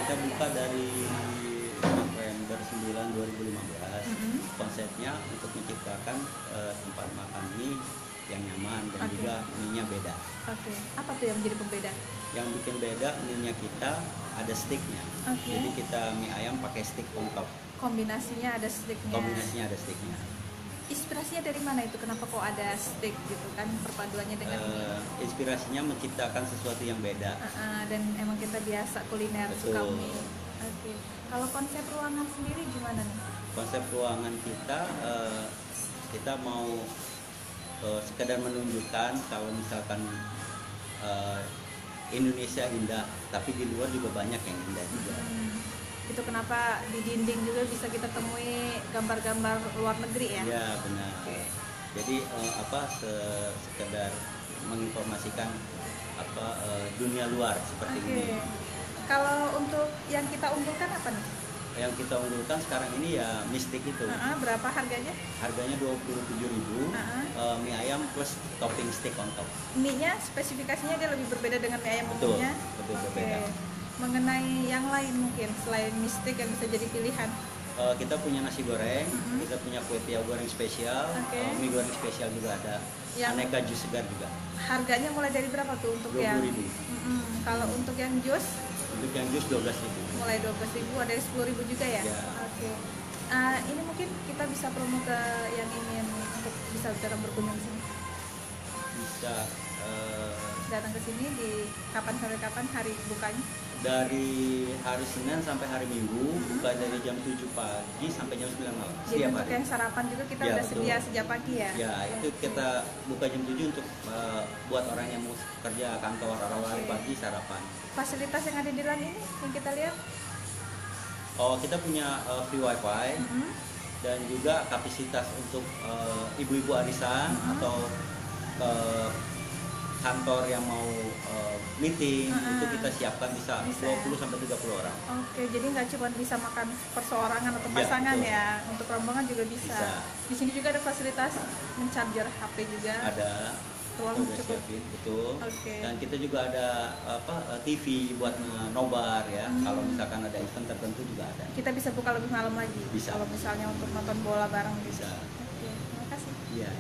Kita buka dari November 9 2015. Konsepnya untuk menciptakan tempat makan mie yang nyaman dan juga mie-nya beda. Oke. Apa tuh yang menjadi pembeda? Yang bikin beda mie-nya kita ada sticknya. Jadi kita mie ayam pakai stick on top. Kombinasinya ada sticknya. Kombinasinya ada sticknya. Inspirasinya dari mana itu? Kenapa kok ada stick gitu kan perpaduannya dengan mie? Inspirasinya menciptakan sesuatu yang beda. Dan emang kita biasa kuliner Betul. suka mie. Oke. Kalau konsep ruangan sendiri gimana nih? Konsep ruangan kita mau sekedar menunjukkan kalau misalkan Indonesia indah, tapi di luar juga banyak yang indah juga. Itu kenapa di dinding juga bisa kita temui gambar-gambar luar negeri ya? Iya benar. Jadi sekedar menginformasikan dunia luar seperti ini. Kalau untuk yang kita unggulkan apa nih? Yang kita unggulkan sekarang ini ya mistik itu. Berapa harganya? Harganya 27.000. Mie ayam plus topping stick on top. Mie-nya spesifikasinya dia lebih berbeda dengan mie ayam Betul, umumnya. betul berbeda. Mengenai yang lain mungkin selain mistik yang bisa jadi pilihan. Kita punya nasi goreng, kita punya kue tiaw goreng spesial, mie goreng spesial juga ada, aneka jus segar juga. Harganya mulai dari berapa tuh untuk 20.000. Kalau untuk yang jus? Untuk yang jus 12.000. Mulai 12.000, ada 10.000 juga ya? Ya. Oke. Ini mungkin kita bisa promo ke yang ingin untuk bisa datang berkunjung di sini. Bisa Datang ke sini di kapan sampai kapan hari bukanya? dari hari Senin sampai hari Minggu, buka dari jam 7 pagi sampai jam 9 malam. Jadi Setiap untuk hari. yang sarapan juga kita Ya, udah betul. sedia sejak pagi ya? Ya, itu kita buka jam 7 untuk buat orang yang mau kerja kantor hari pagi sarapan. Fasilitas yang ada di LAN ini yang kita lihat? Oh, kita punya free wifi dan juga kapasitas untuk ibu-ibu arisan atau kantor yang mau meeting itu kita siapkan bisa 20 sampai 30 orang. Oke, jadi nggak cuma bisa makan perseorangan atau Ya, pasangan betul. ya, untuk rombongan juga bisa. Di sini juga ada fasilitas mencharger HP juga. Ada Ruang udah cukup. siapin, betul. Oke. Dan kita juga ada TV buat nobar ya. Kalau misalkan ada event tertentu juga ada. Kita bisa buka lebih malam lagi. Bisa. Kalau misalnya untuk nonton bola bareng Bisa. Oke, terima kasih. Iya.